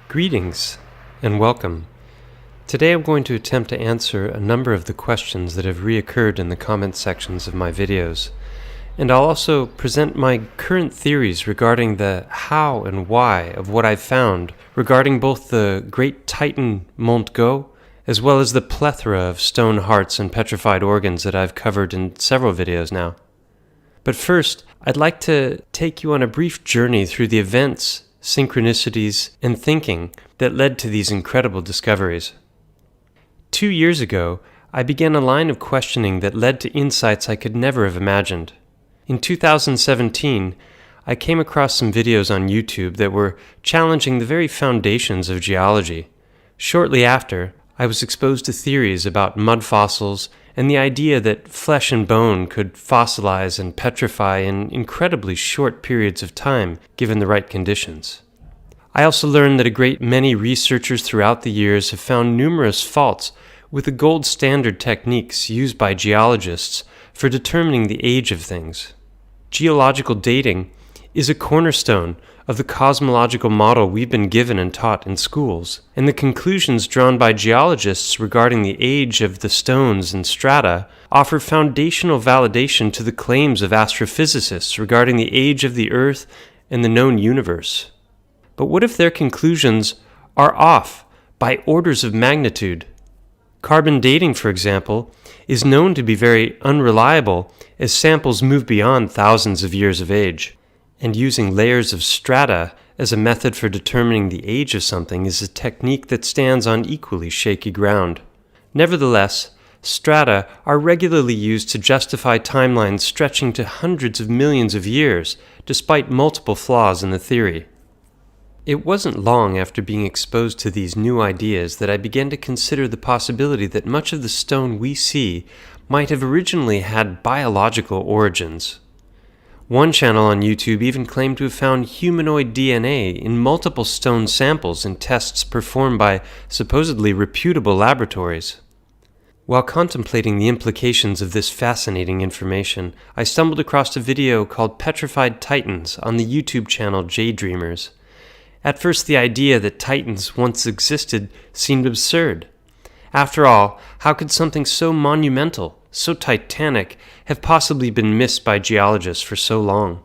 Greetings and welcome. Today I'm going to attempt to answer a number of the questions that have reoccurred in the comment sections of my videos, and I'll also present my current theories regarding the how and why of what I've found regarding both the great titan Mont Go as well as the plethora of stone hearts and petrified organs that I've covered in several videos now. But first, I'd like to take you on a brief journey through the events, synchronicities, and thinking that led to these incredible discoveries. 2 years ago, I began a line of questioning that led to insights I could never have imagined. In 2017, I came across some videos on YouTube that were challenging the very foundations of geology. Shortly after, I was exposed to theories about mud fossils and the idea that flesh and bone could fossilize and petrify in incredibly short periods of time given the right conditions. I also learned that a great many researchers throughout the years have found numerous faults with the gold standard techniques used by geologists for determining the age of things. Geological dating is a cornerstone of the cosmological model we've been given and taught in schools, and the conclusions drawn by geologists regarding the age of the stones and strata offer foundational validation to the claims of astrophysicists regarding the age of the Earth and the known universe. But what if their conclusions are off by orders of magnitude? Carbon dating, for example, is known to be very unreliable as samples move beyond thousands of years of age. And using layers of strata as a method for determining the age of something is a technique that stands on equally shaky ground. Nevertheless, strata are regularly used to justify timelines stretching to hundreds of millions of years, despite multiple flaws in the theory. It wasn't long after being exposed to these new ideas that I began to consider the possibility that much of the stone we see might have originally had biological origins. One channel on YouTube even claimed to have found humanoid DNA in multiple stone samples in tests performed by supposedly reputable laboratories. While contemplating the implications of this fascinating information, I stumbled across a video called Petrified Titans on the YouTube channel J-Dreamers. At first, the idea that titans once existed seemed absurd. After all, how could something so monumental, so titanic, have possibly been missed by geologists for so long?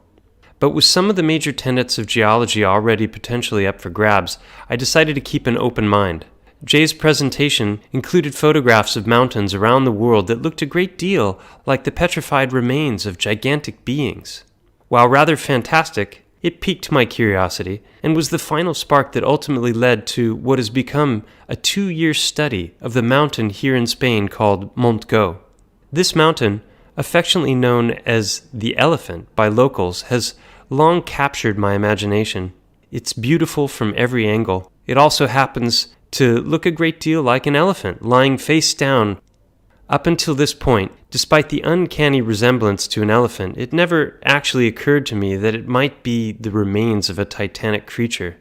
But with some of the major tenets of geology already potentially up for grabs, I decided to keep an open mind. Jay's presentation included photographs of mountains around the world that looked a great deal like the petrified remains of gigantic beings. While rather fantastic, it piqued my curiosity and was the final spark that ultimately led to what has become a 2-year study of the mountain here in Spain called Mont Go. This mountain, affectionately known as the Elephant by locals, has long captured my imagination. It's beautiful from every angle. It also happens to look a great deal like an elephant, lying face down. Up until this point, despite the uncanny resemblance to an elephant, it never actually occurred to me that it might be the remains of a titanic creature.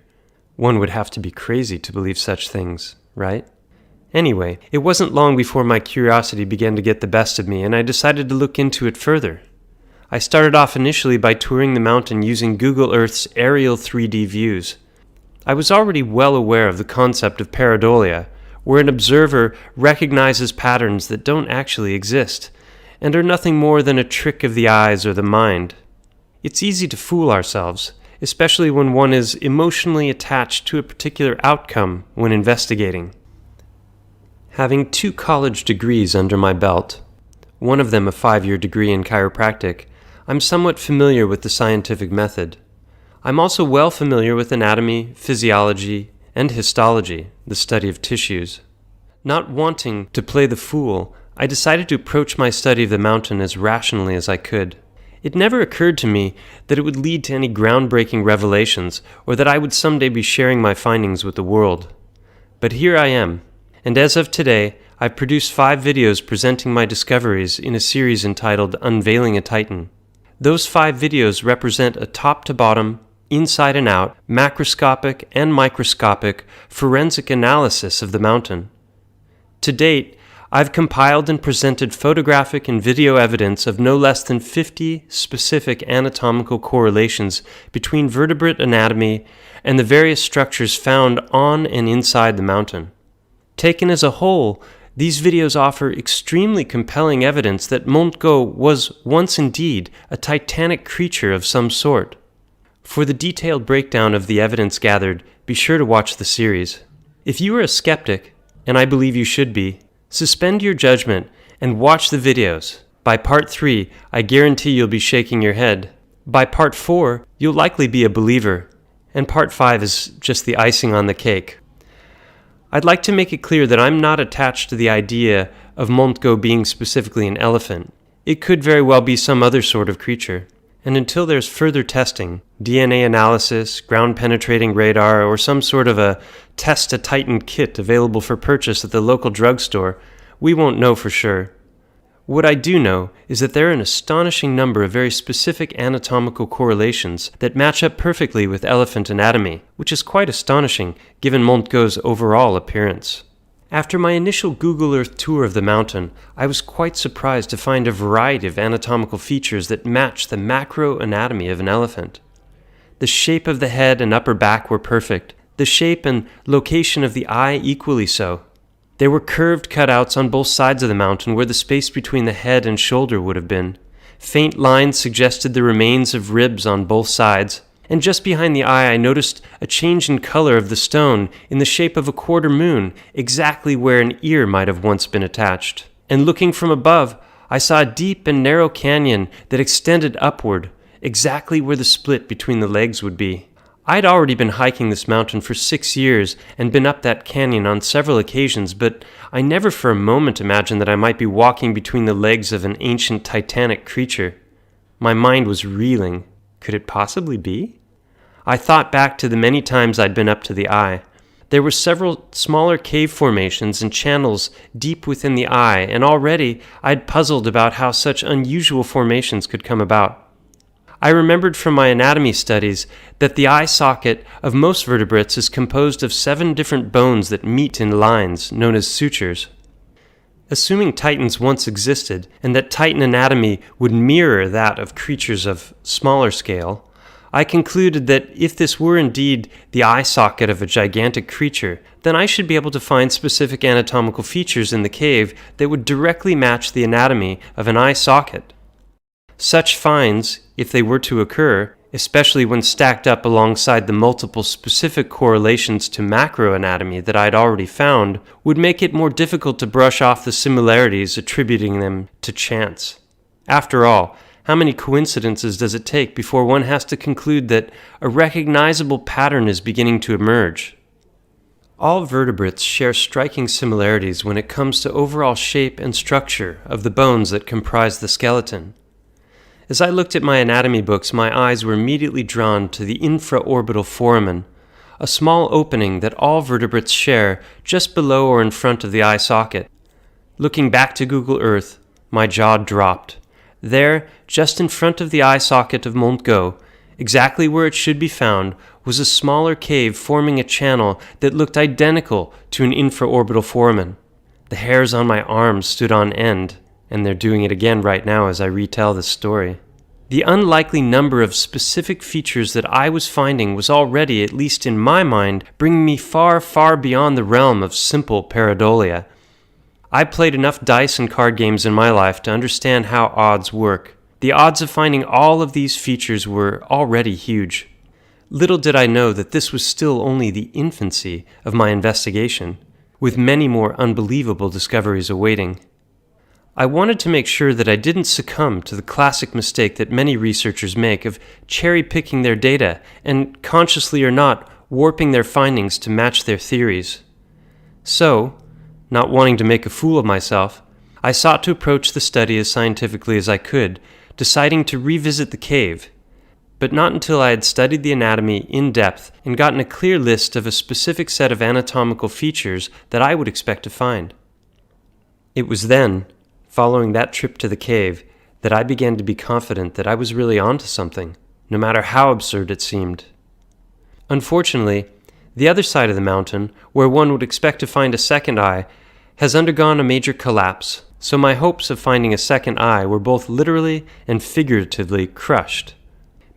One would have to be crazy to believe such things, right? Anyway, it wasn't long before my curiosity began to get the best of me, and I decided to look into it further. I started off initially by touring the mountain using Google Earth's aerial 3D views. I was already well aware of the concept of pareidolia, where an observer recognizes patterns that don't actually exist, and are nothing more than a trick of the eyes or the mind. It's easy to fool ourselves, especially when one is emotionally attached to a particular outcome when investigating. Having 2 college degrees under my belt, one of them a 5-year degree in chiropractic, I'm somewhat familiar with the scientific method. I'm also well familiar with anatomy, physiology, and histology, the study of tissues. Not wanting to play the fool, I decided to approach my study of the mountain as rationally as I could. It never occurred to me that it would lead to any groundbreaking revelations or that I would someday be sharing my findings with the world. But here I am, and as of today, I've produced 5 videos presenting my discoveries in a series entitled Unveiling a Titan. Those 5 videos represent a top-to-bottom, inside and out, macroscopic and microscopic forensic analysis of the mountain. To date, I've compiled and presented photographic and video evidence of no less than 50 specific anatomical correlations between vertebrate anatomy and the various structures found on and inside the mountain. Taken as a whole, these videos offer extremely compelling evidence that Montgo was once indeed a titanic creature of some sort. For the detailed breakdown of the evidence gathered, be sure to watch the series. If you are a skeptic, and I believe you should be, suspend your judgment and watch the videos. By part 3, I guarantee you'll be shaking your head. By part 4, you'll likely be a believer. And part 5 is just the icing on the cake. I'd like to make it clear that I'm not attached to the idea of Montgo being specifically an elephant. It could very well be some other sort of creature. And until there's further testing, DNA analysis, ground-penetrating radar, or some sort of a test-a-titan kit available for purchase at the local drugstore, we won't know for sure. What I do know is that there are an astonishing number of very specific anatomical correlations that match up perfectly with elephant anatomy, which is quite astonishing given Montgo's overall appearance. After my initial Google Earth tour of the mountain, I was quite surprised to find a variety of anatomical features that match the macro anatomy of an elephant. The shape of the head and upper back were perfect, the shape and location of the eye equally so. There were curved cutouts on both sides of the mountain where the space between the head and shoulder would have been. Faint lines suggested the remains of ribs on both sides, and just behind the eye I noticed a change in color of the stone in the shape of a quarter moon, exactly where an ear might have once been attached. And looking from above, I saw a deep and narrow canyon that extended upward, exactly where the split between the legs would be. I'd already been hiking this mountain for 6 years and been up that canyon on several occasions, but I never for a moment imagined that I might be walking between the legs of an ancient titanic creature. My mind was reeling. Could it possibly be? I thought back to the many times I'd been up to the eye. There were several smaller cave formations and channels deep within the eye, and already I'd puzzled about how such unusual formations could come about. I remembered from my anatomy studies that the eye socket of most vertebrates is composed of 7 different bones that meet in lines, known as sutures. Assuming titans once existed, and that titan anatomy would mirror that of creatures of smaller scale, I concluded that if this were indeed the eye socket of a gigantic creature, then I should be able to find specific anatomical features in the cave that would directly match the anatomy of an eye socket. Such finds, if they were to occur, especially when stacked up alongside the multiple specific correlations to macroanatomy that I'd already found, would make it more difficult to brush off the similarities, attributing them to chance. After all, how many coincidences does it take before one has to conclude that a recognizable pattern is beginning to emerge? All vertebrates share striking similarities when it comes to overall shape and structure of the bones that comprise the skeleton. As I looked at my anatomy books, my eyes were immediately drawn to the infraorbital foramen, a small opening that all vertebrates share just below or in front of the eye socket. Looking back to Google Earth, my jaw dropped. There, just in front of the eye socket of Montgo, exactly where it should be found, was a smaller cave forming a channel that looked identical to an infraorbital foramen. The hairs on my arms stood on end, and they're doing it again right now as I retell this story. The unlikely number of specific features that I was finding was already, at least in my mind, bringing me far, far beyond the realm of simple pareidolia. I played enough dice and card games in my life to understand how odds work. The odds of finding all of these features were already huge. Little did I know that this was still only the infancy of my investigation, with many more unbelievable discoveries awaiting. I wanted to make sure that I didn't succumb to the classic mistake that many researchers make of cherry-picking their data and, consciously or not, warping their findings to match their theories. So, not wanting to make a fool of myself, I sought to approach the study as scientifically as I could, deciding to revisit the cave, but not until I had studied the anatomy in depth and gotten a clear list of a specific set of anatomical features that I would expect to find. It was then, following that trip to the cave, that I began to be confident that I was really onto something, no matter how absurd it seemed. Unfortunately, the other side of the mountain, where one would expect to find a second eye, has undergone a major collapse, so my hopes of finding a second eye were both literally and figuratively crushed.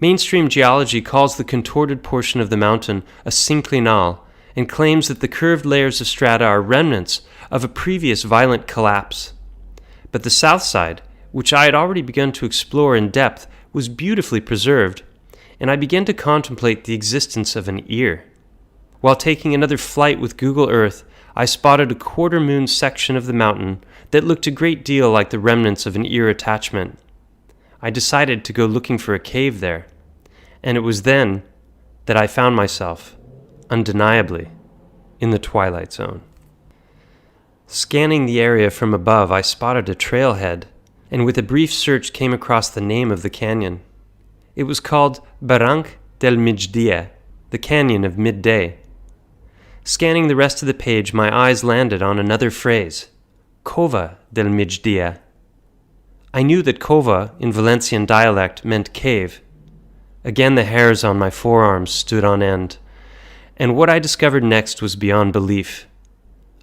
Mainstream geology calls the contorted portion of the mountain a synclinal and claims that the curved layers of strata are remnants of a previous violent collapse. But the south side, which I had already begun to explore in depth, was beautifully preserved, and I began to contemplate the existence of an ear. While taking another flight with Google Earth, I spotted a quarter-moon section of the mountain that looked a great deal like the remnants of an ear attachment. I decided to go looking for a cave there, and it was then that I found myself, undeniably, in the Twilight Zone. Scanning the area from above, I spotted a trailhead, and with a brief search came across the name of the canyon. It was called Barranc del Migdia, the Canyon of Midday. Scanning the rest of the page, my eyes landed on another phrase, Cova del Migdia. I knew that cova in Valencian dialect meant cave. Again the hairs on my forearms stood on end, and what I discovered next was beyond belief.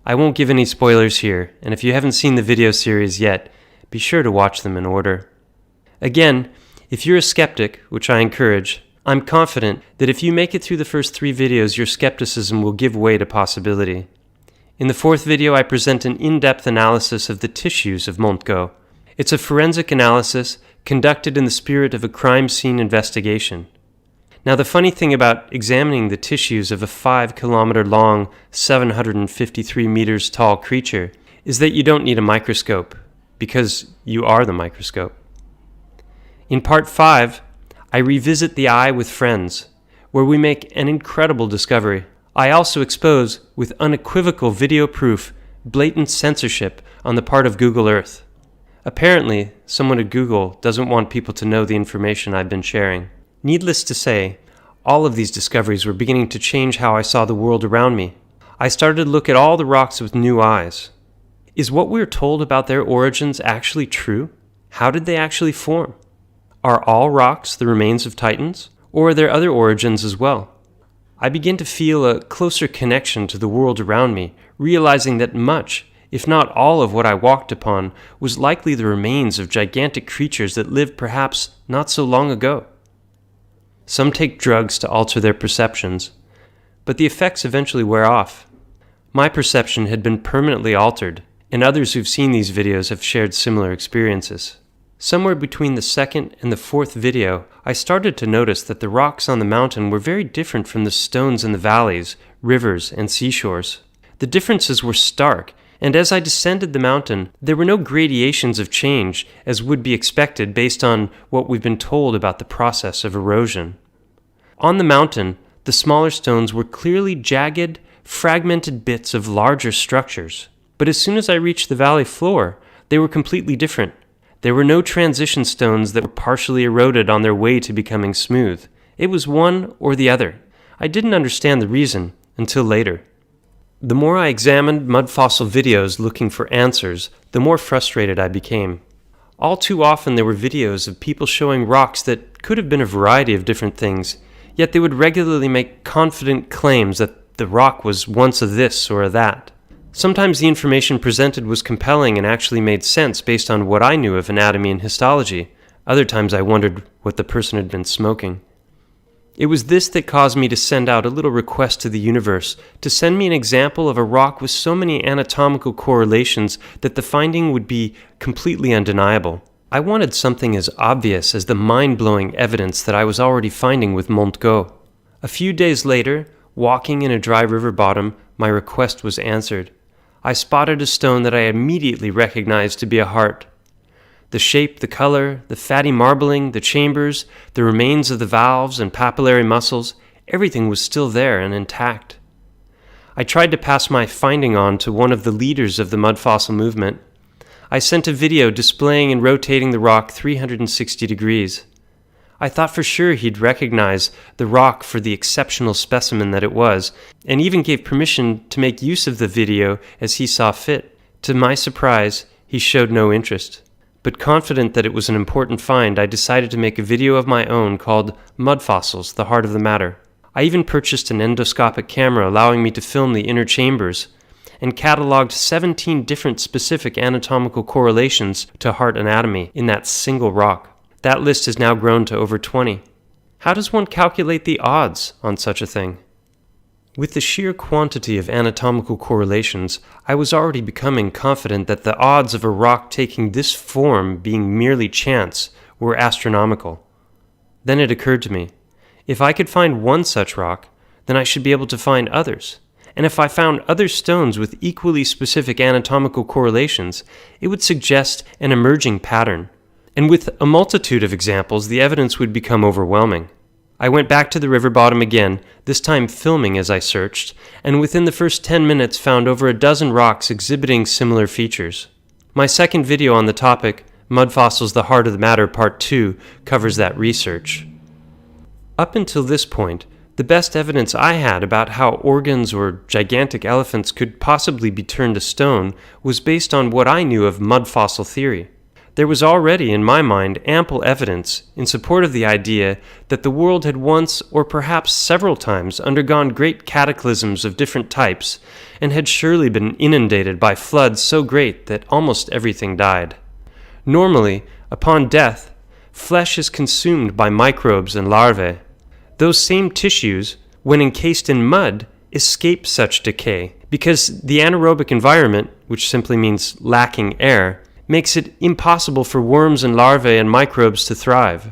I won't give any spoilers here, and if you haven't seen the video series yet, be sure to watch them in order. Again, if you're a skeptic, which I encourage, I'm confident that if you make it through the first 3 videos, your skepticism will give way to possibility. In the 4th video, I present an in-depth analysis of the tissues of Montgo. It's a forensic analysis conducted in the spirit of a crime scene investigation. Now, the funny thing about examining the tissues of a 5-kilometer-long, 753 meters tall creature is that you don't need a microscope, because you are the microscope. In part 5, I revisit the eye with friends, where we make an incredible discovery. I also expose, with unequivocal video proof, blatant censorship on the part of Google Earth. Apparently, someone at Google doesn't want people to know the information I've been sharing. Needless to say, all of these discoveries were beginning to change how I saw the world around me. I started to look at all the rocks with new eyes. Is what we're told about their origins actually true? How did they actually form? Are all rocks the remains of titans, or are there other origins as well? I begin to feel a closer connection to the world around me, realizing that much, if not all of what I walked upon, was likely the remains of gigantic creatures that lived perhaps not so long ago. Some take drugs to alter their perceptions, but the effects eventually wear off. My perception had been permanently altered, and others who've seen these videos have shared similar experiences. Somewhere between the 2nd and the 4th video, I started to notice that the rocks on the mountain were very different from the stones in the valleys, rivers, and seashores. The differences were stark, and as I descended the mountain, there were no gradations of change as would be expected based on what we've been told about the process of erosion. On the mountain, the smaller stones were clearly jagged, fragmented bits of larger structures. But as soon as I reached the valley floor, they were completely different. There were no transition stones that were partially eroded on their way to becoming smooth. It was one or the other. I didn't understand the reason until later. The more I examined mud fossil videos looking for answers, the more frustrated I became. All too often there were videos of people showing rocks that could have been a variety of different things, yet they would regularly make confident claims that the rock was once a this or a that. Sometimes the information presented was compelling and actually made sense based on what I knew of anatomy and histology. Other times I wondered what the person had been smoking. It was this that caused me to send out a little request to the universe to send me an example of a rock with so many anatomical correlations that the finding would be completely undeniable. I wanted something as obvious as the mind-blowing evidence that I was already finding with Montgo. A few days later, walking in a dry river bottom, my request was answered. I spotted a stone that I immediately recognized to be a heart. The shape, the color, the fatty marbling, the chambers, the remains of the valves and papillary muscles, everything was still there and intact. I tried to pass my finding on to one of the leaders of the mud fossil movement. I sent a video displaying and rotating the rock 360 degrees. I thought for sure he'd recognize the rock for the exceptional specimen that it was, and even gave permission to make use of the video as he saw fit. To my surprise, he showed no interest. But confident that it was an important find, I decided to make a video of my own called Mud Fossils, the Heart of the Matter. I even purchased an endoscopic camera allowing me to film the inner chambers, and cataloged 17 different specific anatomical correlations to heart anatomy in that single rock. That list has now grown to over 20. How does one calculate the odds on such a thing? With the sheer quantity of anatomical correlations, I was already becoming confident that the odds of a rock taking this form being merely chance were astronomical. Then it occurred to me, if I could find one such rock, then I should be able to find others. And if I found other stones with equally specific anatomical correlations, it would suggest an emerging pattern. And with a multitude of examples, the evidence would become overwhelming. I went back to the river bottom again, this time filming as I searched, and within the first 10 minutes found over a dozen rocks exhibiting similar features. My second video on the topic, Mud Fossils: The Heart of the Matter Part 2, covers that research. Up until this point, the best evidence I had about how organs or gigantic elephants could possibly be turned to stone was based on what I knew of mud fossil theory. There was already, in my mind, ample evidence in support of the idea that the world had once, or perhaps several times, undergone great cataclysms of different types, and had surely been inundated by floods so great that almost everything died. Normally, upon death, flesh is consumed by microbes and larvae. Those same tissues, when encased in mud, escape such decay, because the anaerobic environment, which simply means lacking air, makes it impossible for worms and larvae and microbes to thrive.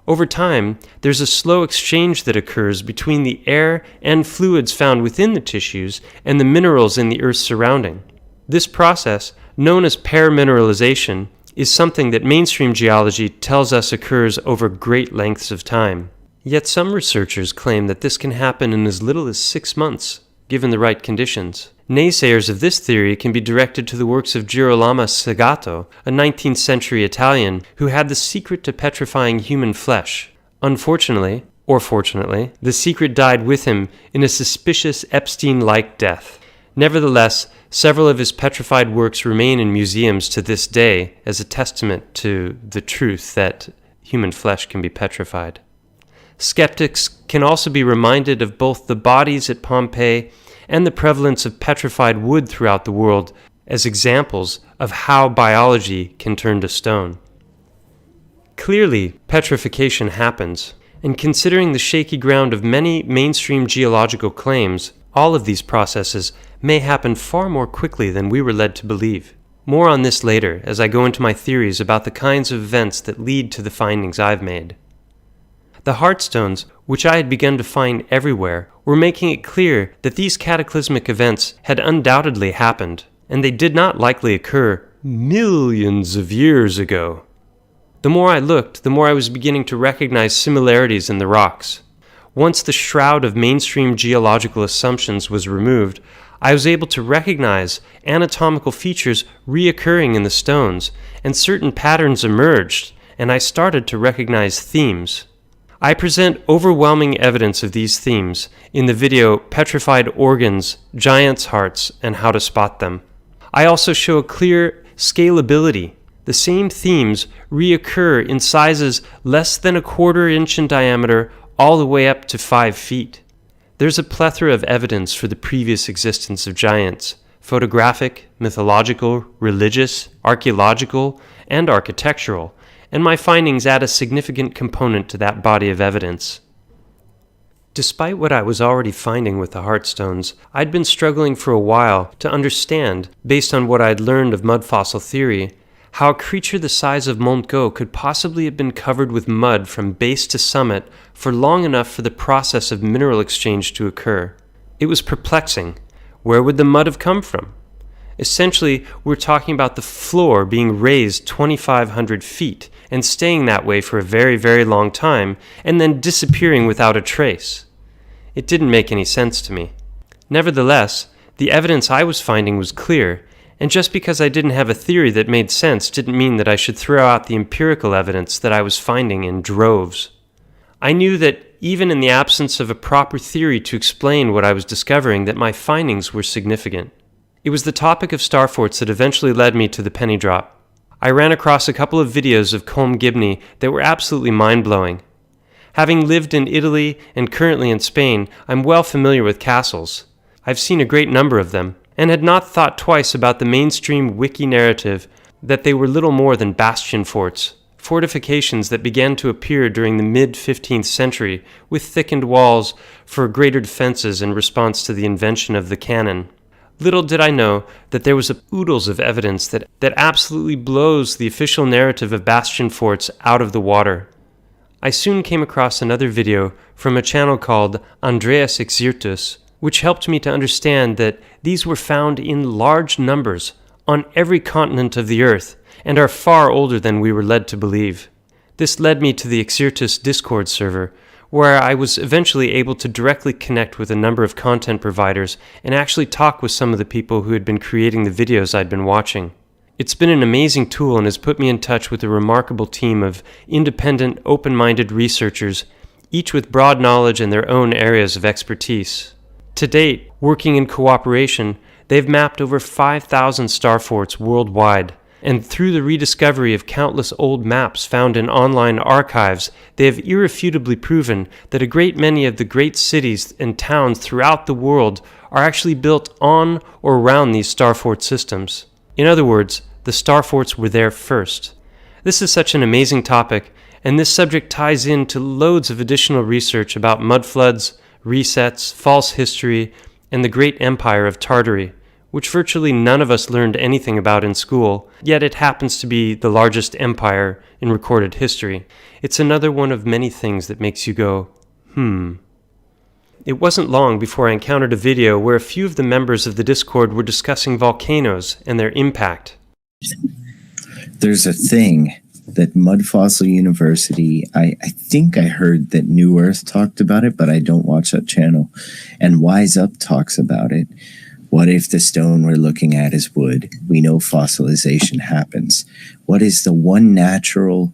Over time, there's a slow exchange that occurs between the air and fluids found within the tissues and the minerals in the Earth's surrounding. This process, known as permineralization, is something that mainstream geology tells us occurs over great lengths of time. Yet some researchers claim that this can happen in as little as 6 months, given the right conditions. Naysayers of this theory can be directed to the works of Girolamo Segato, a 19th century Italian who had the secret to petrifying human flesh. Unfortunately, or fortunately, the secret died with him in a suspicious Epstein-like death. Nevertheless, several of his petrified works remain in museums to this day as a testament to the truth that human flesh can be petrified. Skeptics can also be reminded of both the bodies at Pompeii and the prevalence of petrified wood throughout the world as examples of how biology can turn to stone. Clearly, petrification happens, and considering the shaky ground of many mainstream geological claims, all of these processes may happen far more quickly than we were led to believe. More on this later as I go into my theories about the kinds of events that lead to the findings I've made. The heartstones, which I had begun to find everywhere, were making it clear that these cataclysmic events had undoubtedly happened, and they did not likely occur millions of years ago. The more I looked, the more I was beginning to recognize similarities in the rocks. Once the shroud of mainstream geological assumptions was removed, I was able to recognize anatomical features reoccurring in the stones, and certain patterns emerged, and I started to recognize themes. I present overwhelming evidence of these themes in the video Petrified Organs, Giants' Hearts, and How to Spot Them. I also show a clear scalability. The same themes reoccur in sizes less than a quarter-inch in diameter all the way up to 5 feet. There's a plethora of evidence for the previous existence of giants: photographic, mythological, religious, archaeological, and architectural, and my findings add a significant component to that body of evidence. Despite what I was already finding with the heartstones, I'd been struggling for a while to understand, based on what I'd learned of mud fossil theory, how a creature the size of Montgo could possibly have been covered with mud from base to summit for long enough for the process of mineral exchange to occur. It was perplexing. Where would the mud have come from? Essentially, we're talking about the floor being raised 2,500 feet and staying that way for a very, very long time, and then disappearing without a trace. It didn't make any sense to me. Nevertheless, the evidence I was finding was clear, and just because I didn't have a theory that made sense didn't mean that I should throw out the empirical evidence that I was finding in droves. I knew that even in the absence of a proper theory to explain what I was discovering, that my findings were significant. It was the topic of star forts that eventually led me to the penny drop. I ran across a couple of videos of Colm Gibney that were absolutely mind-blowing. Having lived in Italy and currently in Spain, I'm well familiar with castles. I've seen a great number of them, and had not thought twice about the mainstream wiki narrative that they were little more than bastion forts, fortifications that began to appear during the mid-15th century with thickened walls for greater defenses in response to the invention of the cannon. Little did I know that there was oodles of evidence that absolutely blows the official narrative of bastion forts out of the water. I soon came across another video from a channel called Andreas Exertus, which helped me to understand that these were found in large numbers on every continent of the earth and are far older than we were led to believe. This led me to the Exertus Discord server, where I was eventually able to directly connect with a number of content providers and actually talk with some of the people who had been creating the videos I'd been watching. It's been an amazing tool and has put me in touch with a remarkable team of independent, open-minded researchers, each with broad knowledge in their own areas of expertise. To date, working in cooperation, they've mapped over 5,000 star forts worldwide, and through the rediscovery of countless old maps found in online archives, they have irrefutably proven that a great many of the great cities and towns throughout the world are actually built on or around these star fort systems. In other words, the star forts were there first. This is such an amazing topic, and this subject ties into loads of additional research about mudfloods, resets, false history, and the great empire of Tartary, which virtually none of us learned anything about in school, yet it happens to be the largest empire in recorded history. It's another one of many things that makes you go, It wasn't long before I encountered a video where a few of the members of the Discord were discussing volcanoes and their impact. There's a thing that Mud Fossil University, I think I heard that New Earth talked about it, but I don't watch that channel, and Wise Up talks about it. What if the stone we're looking at is wood? We know fossilization happens. What is the one natural,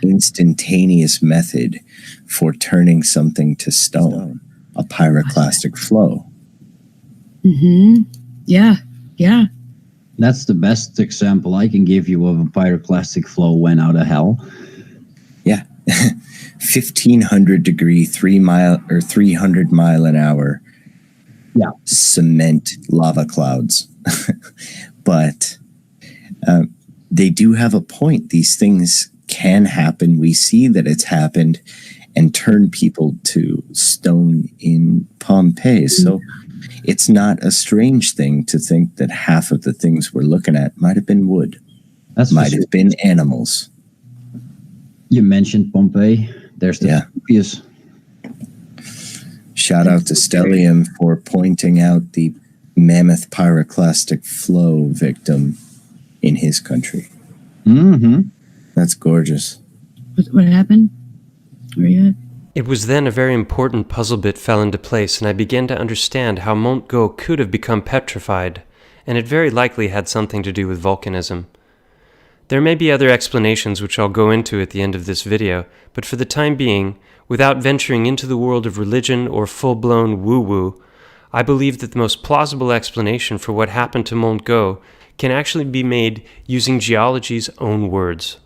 instantaneous method for turning something to stone? A pyroclastic flow. Yeah. That's the best example I can give you of a pyroclastic flow went out of hell. Yeah. 1,500 degree, 300 mile an hour. Yeah. Cement lava clouds. But they do have a point. These things can happen. We see that it's happened and turn people to stone in Pompeii. So it's not a strange thing to think that half of the things we're looking at might have been wood. Might have been animals. You mentioned Pompeii. There's the Vesuvius. Shout out to Stellium for pointing out the mammoth pyroclastic flow victim in his country. That's gorgeous. What happened? Where are you at? It was then a very important puzzle bit fell into place, and I began to understand how Mont Go could have become petrified, and it very likely had something to do with volcanism. There may be other explanations which I'll go into at the end of this video, but for the time being, without venturing into the world of religion or full-blown woo-woo, I believe that the most plausible explanation for what happened to Mont Go can actually be made using geology's own words.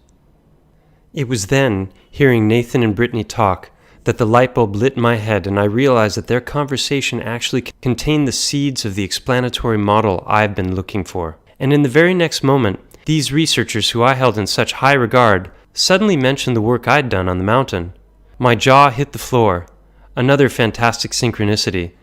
It was then, hearing Nathan and Brittany talk, that the light bulb lit in my head and I realized that their conversation actually contained the seeds of the explanatory model I've been looking for. And in the very next moment, these researchers who I held in such high regard suddenly mentioned the work I'd done on the mountain. My jaw hit the floor, another fantastic synchronicity,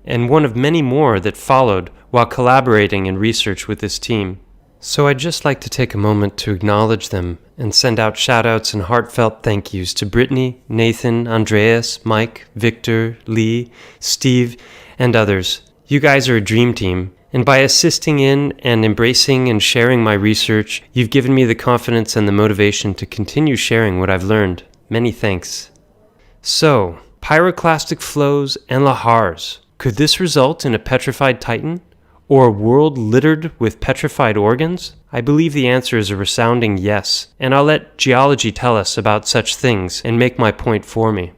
and one of many more that followed while collaborating in research with this team. So I'd just like to take a moment to acknowledge them and send out shout-outs and heartfelt thank yous to Brittany, Nathan, Andreas, Mike, Victor, Lee, Steve, and others. You guys are a dream team, and by assisting in and embracing and sharing my research, you've given me the confidence and the motivation to continue sharing what I've learned. Many thanks. So, pyroclastic flows and lahars. Could this result in a petrified titan? Or a world littered with petrified organs? I believe the answer is a resounding yes, and I'll let geology tell us about such things and make my point for me.